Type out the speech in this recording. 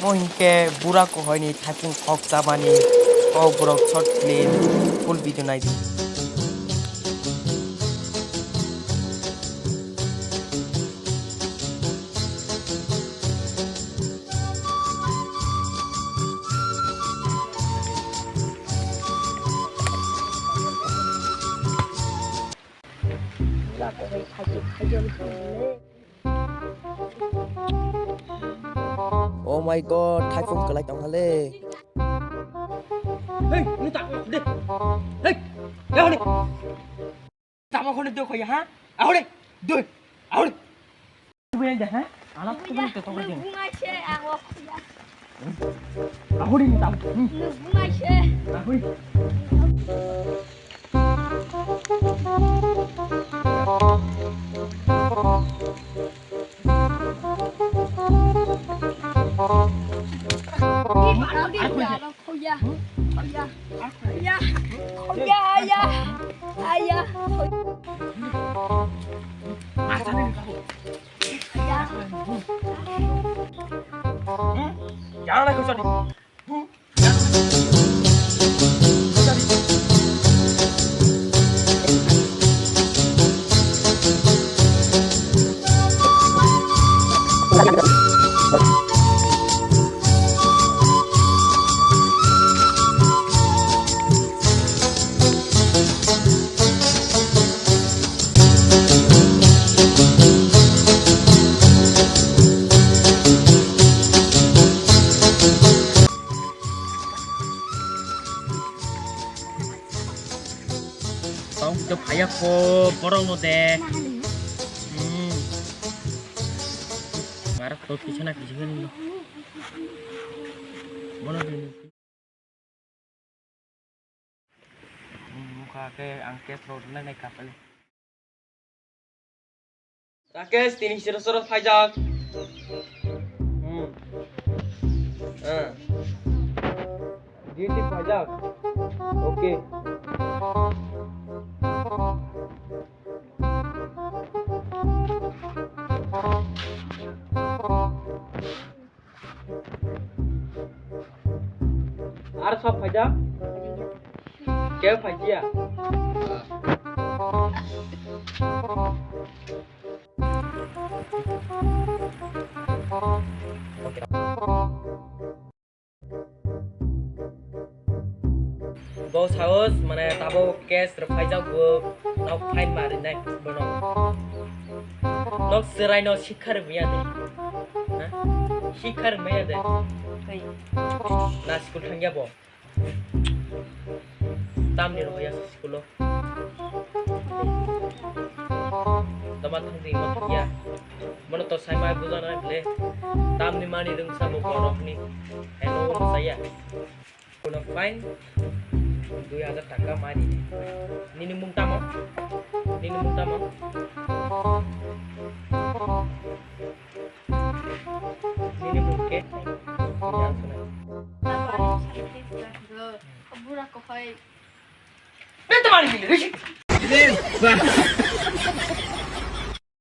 Mohingke burak ko hoy ni typhoon khok jamani o burok short film full video nai di Oh my god, typhoon kelai tong hale. Hey, ni tak mau deh. Hey, dah ni. Tak mau kau deh kau ya, ha? Aku deh, deh, aku deh. Boleh dah, ha? Anak tu boleh tu kau deh. Aku deh ni tak. Aku deh. Jangan lagi kau jadi. Kau tu payah ko borong no deh. Marah kau kisah nak kisah ni. Mana ni? Muka ke angket road na naik kapal. Rakesh, tini sirah pajak. Duty pajak. Okay. আর সব ভাজা কে bhajiya Bos haus mana tabo kes refaiza go nok fain mari nai bono nok serai no shikhar miya de ha shikhar miya de na school thangya bo tam ni roya school lo tama thangdi mo thya mono to sai mai bujana le tam ni mani rung sa mo korok ni hello saya kono fine 2000 টাকা মারি নিনি মুংতামো নিনি মুংতামো নিনি মুংকে jangan sunai burak ko hoy betul mari ni